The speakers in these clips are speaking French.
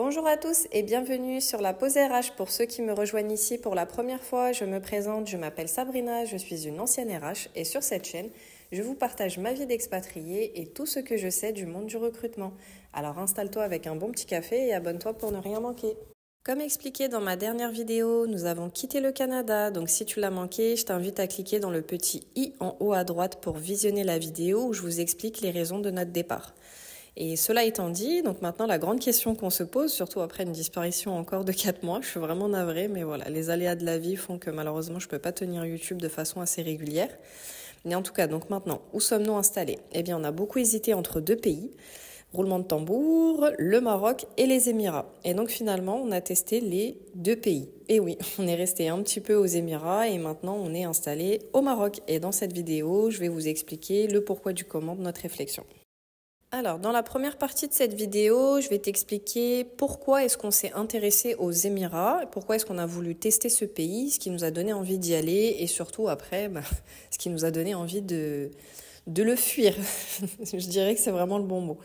Bonjour à tous et bienvenue sur la pause RH. Pour ceux qui me rejoignent ici pour la première fois, je me présente, je m'appelle Sabrina, je suis une ancienne RH et sur cette chaîne, je vous partage ma vie d'expatriée et tout ce que je sais du monde du recrutement. Alors installe-toi avec un bon petit café et abonne-toi pour ne rien manquer. Comme expliqué dans ma dernière vidéo, nous avons quitté le Canada, donc si tu l'as manqué, je t'invite à cliquer dans le petit i en haut à droite pour visionner la vidéo où je vous explique les raisons de notre départ. Et cela étant dit, donc maintenant la grande question qu'on se pose, surtout après une disparition encore de 4 mois, je suis vraiment navrée, mais voilà, les aléas de la vie font que malheureusement je ne peux pas tenir YouTube de façon assez régulière. Mais en tout cas, donc maintenant, où sommes-nous installés ? Eh bien, on a beaucoup hésité entre deux pays, roulement de tambour, le Maroc et les Émirats. Et donc finalement, on a testé les deux pays. Et oui, on est resté un petit peu aux Émirats et maintenant on est installé au Maroc. Et dans cette vidéo, je vais vous expliquer le pourquoi du comment de notre réflexion. Alors, dans la première partie de cette vidéo, je vais t'expliquer pourquoi est-ce qu'on s'est intéressé aux Émirats, pourquoi est-ce qu'on a voulu tester ce pays, ce qui nous a donné envie d'y aller et surtout après, ce qui nous a donné envie de le fuir. Je dirais que c'est vraiment le bon mot.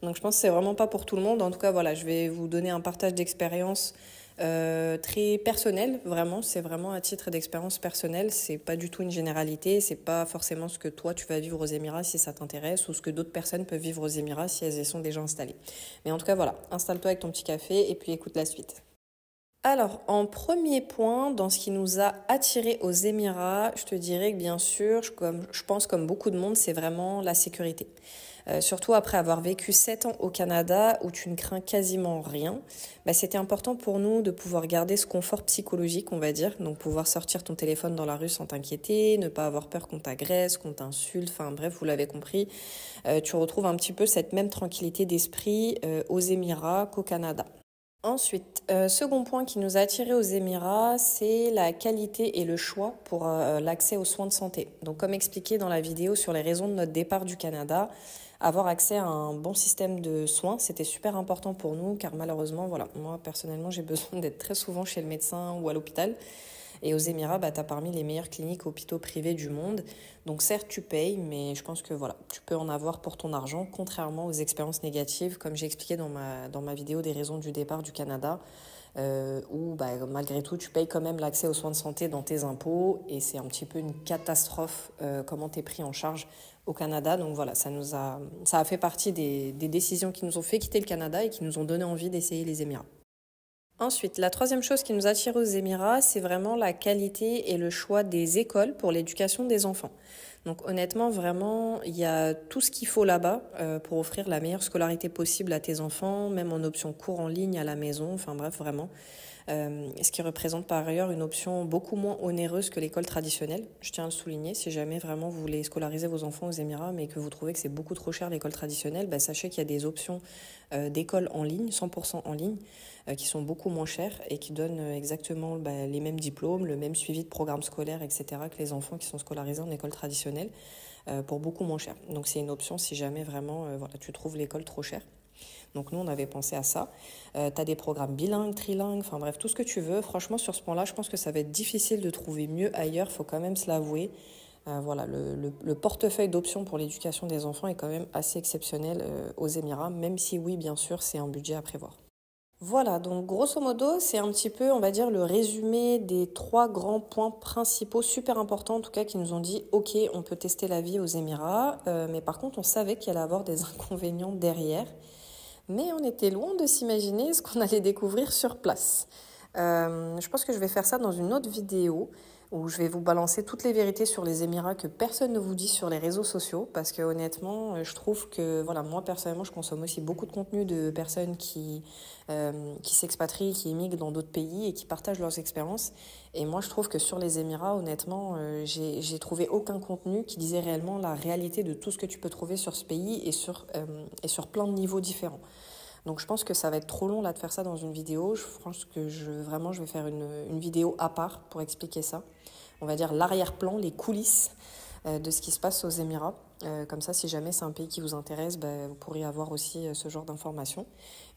Donc, je pense que c'est vraiment pas pour tout le monde. En tout cas, voilà, je vais vous donner un partage d'expérience très personnel, vraiment, c'est vraiment à titre d'expérience personnelle, c'est pas du tout une généralité, c'est pas forcément ce que toi tu vas vivre aux Émirats si ça t'intéresse ou ce que d'autres personnes peuvent vivre aux Émirats si elles y sont déjà installées. Mais en tout cas voilà, installe-toi avec ton petit café et puis écoute la suite. Alors, en premier point, dans ce qui nous a attirés aux Émirats, je te dirais que bien sûr, je pense comme beaucoup de monde, c'est vraiment la sécurité. Surtout après avoir vécu 7 ans au Canada où tu ne crains quasiment rien, c'était important pour nous de pouvoir garder ce confort psychologique, on va dire, donc pouvoir sortir ton téléphone dans la rue sans t'inquiéter, ne pas avoir peur qu'on t'agresse, qu'on t'insulte, enfin bref, vous l'avez compris, tu retrouves un petit peu cette même tranquillité d'esprit aux Émirats qu'au Canada. Ensuite, second point qui nous a attirés aux Émirats, c'est la qualité et le choix pour l'accès aux soins de santé. Donc comme expliqué dans la vidéo sur les raisons de notre départ du Canada, avoir accès à un bon système de soins, c'était super important pour nous car malheureusement, voilà, moi personnellement j'ai besoin d'être très souvent chez le médecin ou à l'hôpital. Et aux Émirats, tu as parmi les meilleures cliniques hôpitaux privés du monde. Donc certes, tu payes, mais je pense que voilà, tu peux en avoir pour ton argent, contrairement aux expériences négatives, comme j'ai expliqué dans ma vidéo des raisons du départ du Canada, où malgré tout, tu payes quand même l'accès aux soins de santé dans tes impôts, et c'est un petit peu une catastrophe comment tu es pris en charge au Canada. Donc voilà, ça a fait partie des décisions qui nous ont fait quitter le Canada et qui nous ont donné envie d'essayer les Émirats. Ensuite, la troisième chose qui nous attire aux Émirats, c'est vraiment la qualité et le choix des écoles pour l'éducation des enfants. Donc honnêtement, vraiment, il y a tout ce qu'il faut là-bas pour offrir la meilleure scolarité possible à tes enfants, même en option cours en ligne à la maison, enfin bref, vraiment. Ce qui représente par ailleurs une option beaucoup moins onéreuse que l'école traditionnelle. Je tiens à le souligner, si jamais vraiment vous voulez scolariser vos enfants aux Émirats mais que vous trouvez que c'est beaucoup trop cher l'école traditionnelle, sachez qu'il y a des options d'école en ligne, 100% en ligne, qui sont beaucoup moins chères et qui donnent exactement les mêmes diplômes, le même suivi de programme scolaire, etc. que les enfants qui sont scolarisés en école traditionnelle pour beaucoup moins cher. Donc c'est une option si jamais vraiment tu trouves l'école trop chère. Donc nous, on avait pensé à ça. Tu as des programmes bilingues, trilingues, enfin bref, tout ce que tu veux. Franchement, sur ce point-là, je pense que ça va être difficile de trouver mieux ailleurs, il faut quand même se l'avouer. Le portefeuille d'options pour l'éducation des enfants est quand même assez exceptionnel aux Émirats, même si oui, bien sûr, c'est un budget à prévoir. Voilà, donc grosso modo, c'est un petit peu, on va dire, le résumé des 3 grands points principaux, super importants en tout cas, qui nous ont dit « Ok, on peut tester la vie aux Émirats mais par contre, on savait qu'il allait avoir des inconvénients derrière. » Mais on était loin de s'imaginer ce qu'on allait découvrir sur place. Je pense que je vais faire ça dans une autre vidéo où je vais vous balancer toutes les vérités sur les Émirats que personne ne vous dit sur les réseaux sociaux parce que honnêtement, je trouve que moi personnellement, je consomme aussi beaucoup de contenu de personnes qui s'expatrient, qui émigrent dans d'autres pays et qui partagent leurs expériences. Et moi, je trouve que sur les Émirats, honnêtement, j'ai trouvé aucun contenu qui disait réellement la réalité de tout ce que tu peux trouver sur ce pays et sur plein de niveaux différents. Donc je pense que ça va être trop long là de faire ça dans une vidéo. Je pense que je vais faire une vidéo à part pour expliquer ça. On va dire l'arrière-plan, les coulisses de ce qui se passe aux Émirats. Comme ça, si jamais c'est un pays qui vous intéresse, vous pourrez avoir aussi ce genre d'informations.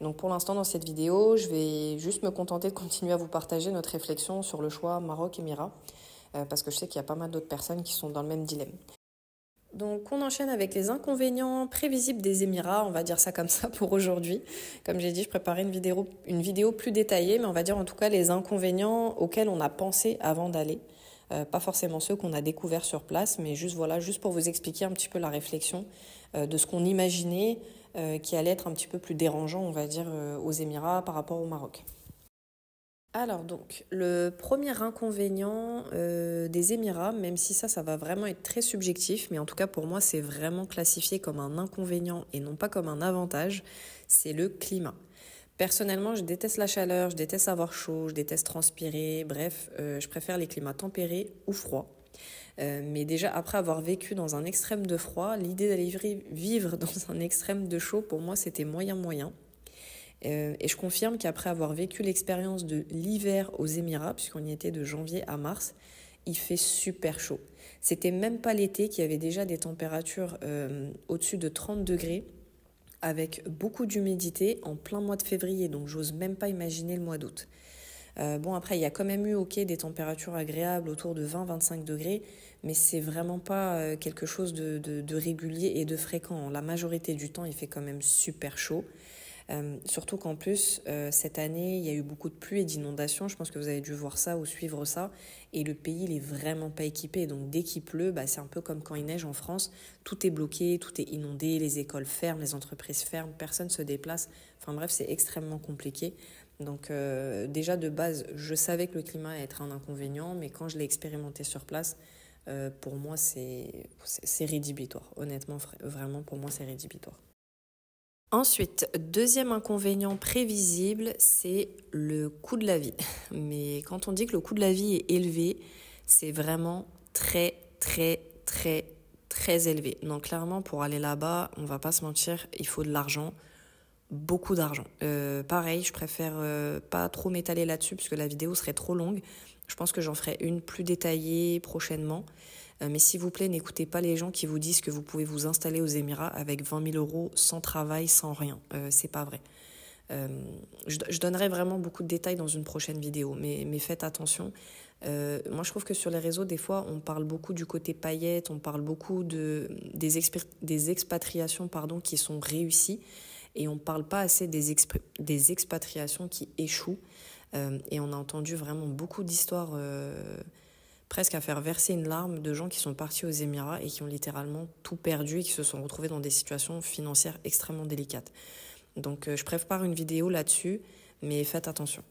Donc pour l'instant, dans cette vidéo, je vais juste me contenter de continuer à vous partager notre réflexion sur le choix Maroc-Émirats, parce que je sais qu'il y a pas mal d'autres personnes qui sont dans le même dilemme. Donc on enchaîne avec les inconvénients prévisibles des Émirats, on va dire ça comme ça pour aujourd'hui. Comme j'ai dit, je préparais une vidéo plus détaillée, mais on va dire en tout cas les inconvénients auxquels on a pensé avant d'aller. Pas forcément ceux qu'on a découverts sur place, mais juste voilà, juste pour vous expliquer un petit peu la réflexion de ce qu'on imaginait qui allait être un petit peu plus dérangeant, on va dire, aux Émirats par rapport au Maroc. Alors donc, le premier inconvénient des Émirats, même si ça va vraiment être très subjectif, mais en tout cas pour moi c'est vraiment classifié comme un inconvénient et non pas comme un avantage, c'est le climat. Personnellement, je déteste la chaleur, je déteste avoir chaud, je déteste transpirer, bref, je préfère les climats tempérés ou froids. Mais déjà, après avoir vécu dans un extrême de froid, l'idée d'aller vivre dans un extrême de chaud, pour moi, c'était moyen. Et je confirme qu'après avoir vécu l'expérience de l'hiver aux Émirats, puisqu'on y était de janvier à mars, il fait super chaud. C'était même pas l'été qu'il y avait déjà des températures au-dessus de 30 degrés, avec beaucoup d'humidité en plein mois de février, donc j'ose même pas imaginer le mois d'août. Bon, après, il y a quand même eu des températures agréables autour de 20-25 degrés, mais c'est vraiment pas quelque chose de régulier et de fréquent. La majorité du temps, il fait quand même super chaud. Surtout qu'en plus, cette année, il y a eu beaucoup de pluie et d'inondations. Je pense que vous avez dû voir ça ou suivre ça. Et le pays, il est vraiment pas équipé. Donc dès qu'il pleut, c'est un peu comme quand il neige en France. Tout est bloqué, tout est inondé, les écoles ferment, les entreprises ferment, personne se déplace. Enfin bref, c'est extrêmement compliqué. Donc déjà de base, je savais que le climat allait être un inconvénient, mais quand je l'ai expérimenté sur place, pour moi, c'est rédhibitoire. Honnêtement, vraiment, pour moi, c'est rédhibitoire. Ensuite, deuxième inconvénient prévisible, c'est le coût de la vie. Mais quand on dit que le coût de la vie est élevé, c'est vraiment très élevé. Donc clairement, pour aller là-bas, on va pas se mentir, il faut de l'argent, beaucoup d'argent. Pareil, je préfère pas trop m'étaler là-dessus puisque la vidéo serait trop longue. Je pense que j'en ferai une plus détaillée prochainement. Mais s'il vous plaît, n'écoutez pas les gens qui vous disent que vous pouvez vous installer aux Émirats avec 20 000 euros sans travail, sans rien. C'est pas vrai. Je donnerai vraiment beaucoup de détails dans une prochaine vidéo, mais faites attention. Moi, je trouve que sur les réseaux, des fois, on parle beaucoup du côté paillettes, on parle beaucoup des expatriations qui sont réussies, et on ne parle pas assez des expatriations qui échouent. Et on a entendu vraiment beaucoup d'histoires presque à faire verser une larme de gens qui sont partis aux Émirats et qui ont littéralement tout perdu et qui se sont retrouvés dans des situations financières extrêmement délicates. Donc je prépare une vidéo là-dessus, mais faites attention.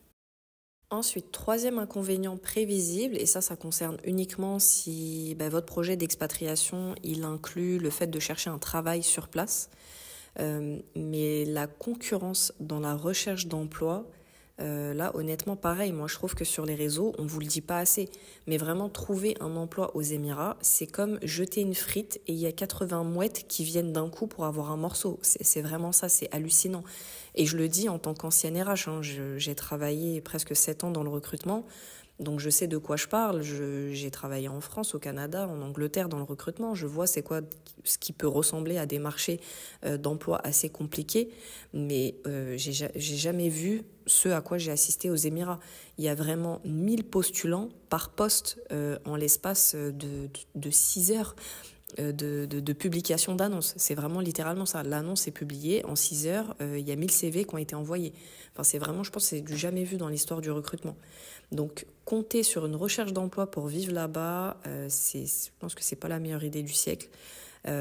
Ensuite, troisième inconvénient prévisible, et ça concerne uniquement si votre projet d'expatriation, il inclut le fait de chercher un travail sur place. Mais la concurrence dans la recherche d'emploi, là honnêtement pareil, moi je trouve que sur les réseaux on vous le dit pas assez, mais vraiment trouver un emploi aux Émirats, c'est comme jeter une frite et il y a 80 mouettes qui viennent d'un coup pour avoir un morceau. C'est vraiment ça, c'est hallucinant. Et je le dis en tant qu'ancienne RH, j'ai travaillé presque 7 ans dans le recrutement, donc je sais de quoi je parle. J'ai travaillé en France, au Canada, en Angleterre dans le recrutement. Je vois c'est quoi ce qui peut ressembler à des marchés d'emploi assez compliqués, mais j'ai jamais vu ce à quoi j'ai assisté aux Émirats. Il y a vraiment 1000 postulants par poste en l'espace de 6 heures. De publication d'annonces. C'est vraiment littéralement ça. L'annonce est publiée en 6 heures, il y a 1000 CV qui ont été envoyés. Enfin, c'est vraiment, je pense, c'est du jamais vu dans l'histoire du recrutement. Donc, compter sur une recherche d'emploi pour vivre là-bas, je pense que c'est pas la meilleure idée du siècle.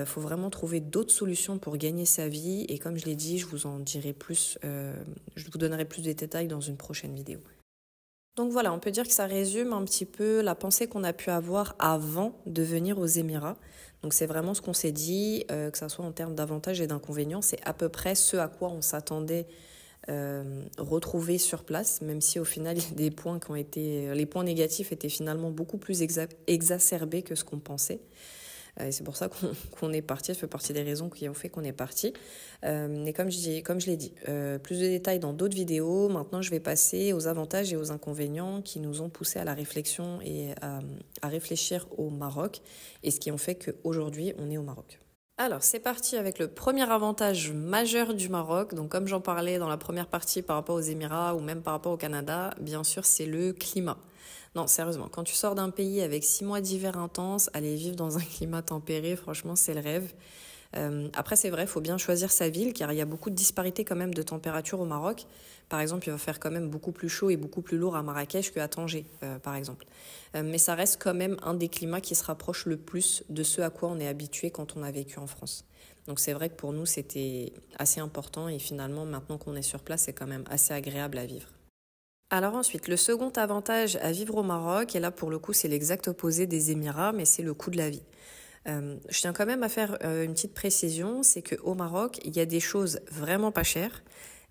Faut vraiment trouver d'autres solutions pour gagner sa vie. Et comme je l'ai dit, je vous en dirai plus, je vous donnerai plus de détails dans une prochaine vidéo. Donc voilà, on peut dire que ça résume un petit peu la pensée qu'on a pu avoir avant de venir aux Émirats. Donc c'est vraiment ce qu'on s'est dit, que ça soit en termes d'avantages et d'inconvénients, c'est à peu près ce à quoi on s'attendait retrouver sur place, même si au final les points négatifs étaient finalement beaucoup plus exacerbés que ce qu'on pensait. Et c'est pour ça qu'on est parti, ça fait partie des raisons qui ont fait qu'on est parti. Mais comme je l'ai dit, plus de détails dans d'autres vidéos. Maintenant, je vais passer aux avantages et aux inconvénients qui nous ont poussés à la réflexion et à réfléchir au Maroc et ce qui ont fait qu'aujourd'hui, on est au Maroc. Alors, c'est parti avec le premier avantage majeur du Maroc. Donc, comme j'en parlais dans la première partie par rapport aux Émirats ou même par rapport au Canada, bien sûr, c'est le climat. Non, sérieusement, quand tu sors d'un pays avec 6 mois d'hiver intense, aller vivre dans un climat tempéré, franchement, c'est le rêve. Après, c'est vrai, il faut bien choisir sa ville car il y a beaucoup de disparités quand même de température au Maroc. Par exemple, il va faire quand même beaucoup plus chaud et beaucoup plus lourd à Marrakech qu'à Tanger, par exemple. Mais ça reste quand même un des climats qui se rapproche le plus de ce à quoi on est habitué quand on a vécu en France. Donc c'est vrai que pour nous, c'était assez important et finalement, maintenant qu'on est sur place, c'est quand même assez agréable à vivre. Alors ensuite, le second avantage à vivre au Maroc, et là pour le coup c'est l'exact opposé des Émirats, mais c'est le coût de la vie. Je tiens quand même à faire une petite précision, c'est qu'au Maroc, il y a des choses vraiment pas chères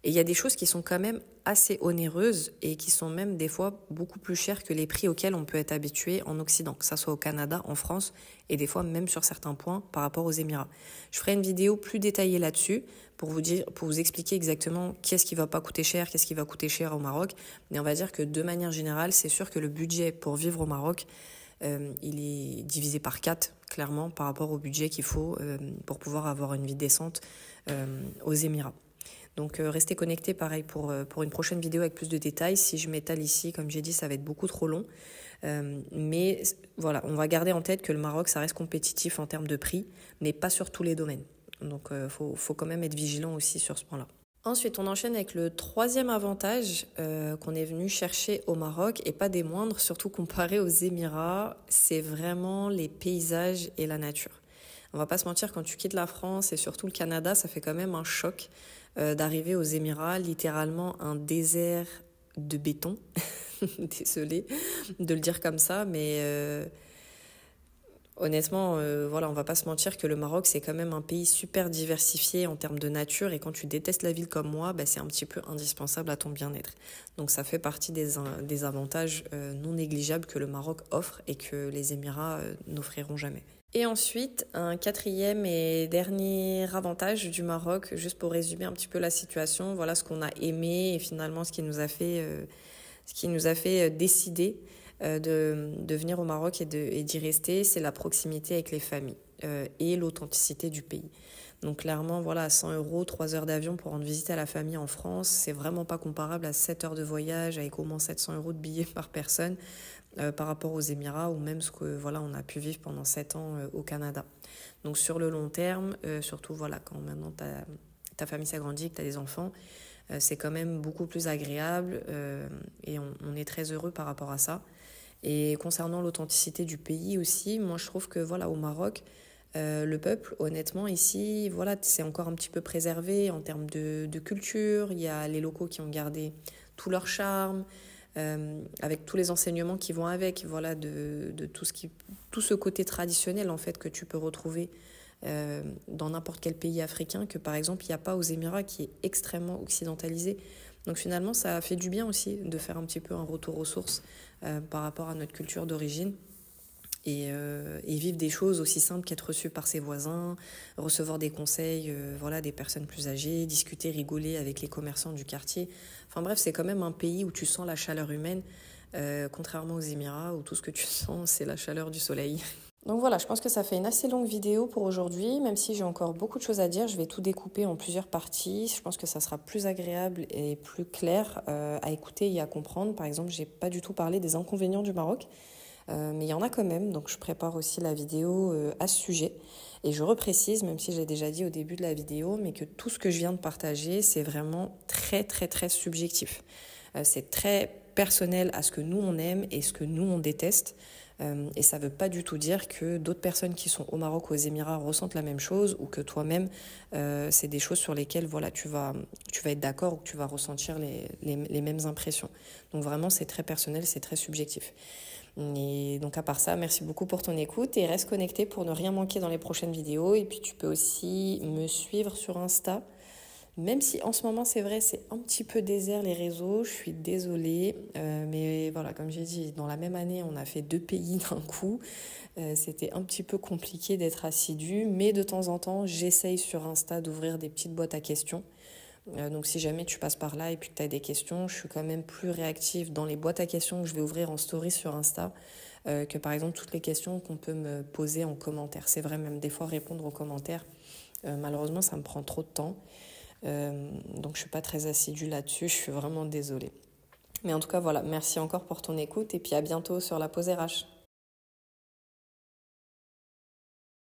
et il y a des choses qui sont quand même assez onéreuses et qui sont même des fois beaucoup plus chères que les prix auxquels on peut être habitué en Occident, que ce soit au Canada, en France et des fois même sur certains points par rapport aux Émirats. Je ferai une vidéo plus détaillée là-dessus pour vous dire, pour vous expliquer exactement qu'est-ce qui va pas coûter cher, qu'est-ce qui va coûter cher au Maroc. Mais on va dire que de manière générale, c'est sûr que le budget pour vivre au Maroc, il est divisé par 4, clairement, par rapport au budget qu'il faut pour pouvoir avoir une vie décente aux Émirats. Donc restez connectés, pareil, pour une prochaine vidéo avec plus de détails. Si je m'étale ici, comme j'ai dit, ça va être beaucoup trop long. Mais voilà, on va garder en tête que le Maroc, ça reste compétitif en termes de prix, mais pas sur tous les domaines. Donc faut quand même être vigilant aussi sur ce point-là. Ensuite, on enchaîne avec le troisième avantage qu'on est venu chercher au Maroc, et pas des moindres, surtout comparé aux Émirats, c'est vraiment les paysages et la nature. On va pas se mentir, quand tu quittes la France et surtout le Canada, ça fait quand même un choc d'arriver aux Émirats, littéralement un désert de béton. Désolée de le dire comme ça, mais honnêtement, voilà, on va pas se mentir que le Maroc, c'est quand même un pays super diversifié en termes de nature et quand tu détestes la ville comme moi, bah, c'est un petit peu indispensable à ton bien-être. Donc ça fait partie des avantages non négligeables que le Maroc offre et que les Émirats n'offriront jamais. Et ensuite, un quatrième et dernier avantage du Maroc, juste pour résumer un petit peu la situation, voilà ce qu'on a aimé et finalement ce qui nous a fait décider de venir au Maroc et d'y rester, c'est la proximité avec les familles et l'authenticité du pays. Donc clairement, voilà, à 100 euros, 3 heures d'avion pour rendre visite à la famille en France, c'est vraiment pas comparable à 7 heures de voyage avec au moins 700 euros de billets par personne par rapport aux Émirats ou même ce que voilà, on a pu vivre pendant 7 ans au Canada. Donc sur le long terme, surtout voilà, quand maintenant ta famille s'agrandit, que tu as des enfants, c'est quand même beaucoup plus agréable et on est très heureux par rapport à ça. Et concernant l'authenticité du pays aussi, moi je trouve que voilà, au Maroc, le peuple, honnêtement, ici, voilà, c'est encore un petit peu préservé en termes de culture. Il y a les locaux qui ont gardé tout leur charme, avec tous les enseignements qui vont avec, voilà, de tout ce côté traditionnel en fait que tu peux retrouver dans n'importe quel pays africain, que par exemple il n'y a pas aux Émirats, qui est extrêmement occidentalisé. Donc finalement, ça a fait du bien aussi de faire un petit peu un retour aux sources par rapport à notre culture d'origine. Et vivre des choses aussi simples qu'être reçu par ses voisins, recevoir des conseils voilà, des personnes plus âgées, discuter, rigoler avec les commerçants du quartier. Enfin bref, c'est quand même un pays où tu sens la chaleur humaine, contrairement aux Émirats où tout ce que tu sens, c'est la chaleur du soleil. Donc voilà, je pense que ça fait une assez longue vidéo pour aujourd'hui, même si j'ai encore beaucoup de choses à dire, je vais tout découper en plusieurs parties. Je pense que ça sera plus agréable et plus clair à écouter et à comprendre. Par exemple, j'ai pas du tout parlé des inconvénients du Maroc. Mais il y en a quand même, donc je prépare aussi la vidéo à ce sujet. Et je reprécise, même si j'ai déjà dit au début de la vidéo, mais que tout ce que je viens de partager, c'est vraiment très très très subjectif. C'est très personnel à ce que nous on aime et ce que nous on déteste. Et ça ne veut pas du tout dire que d'autres personnes qui sont au Maroc ou aux Émirats ressentent la même chose ou que toi-même, c'est des choses sur lesquelles voilà, tu vas être d'accord ou que tu vas ressentir les mêmes impressions. Donc vraiment, c'est très personnel, c'est très subjectif. Et donc à part ça, merci beaucoup pour ton écoute et reste connecté pour ne rien manquer dans les prochaines vidéos. Et puis tu peux aussi me suivre sur Insta, même si en ce moment c'est vrai, c'est un petit peu désert les réseaux, je suis désolée. Mais voilà, comme j'ai dit, dans la même année, on a fait 2 pays d'un coup. C'était un petit peu compliqué d'être assidu, mais de temps en temps, j'essaye sur Insta d'ouvrir des petites boîtes à questions. Donc si jamais tu passes par là et puis que tu as des questions, je suis quand même plus réactive dans les boîtes à questions que je vais ouvrir en story sur Insta que par exemple toutes les questions qu'on peut me poser en commentaire. C'est vrai, même des fois répondre aux commentaires, malheureusement ça me prend trop de temps. Donc je suis pas très assidue là-dessus, je suis vraiment désolée. Mais en tout cas voilà, merci encore pour ton écoute et puis à bientôt sur la pause RH.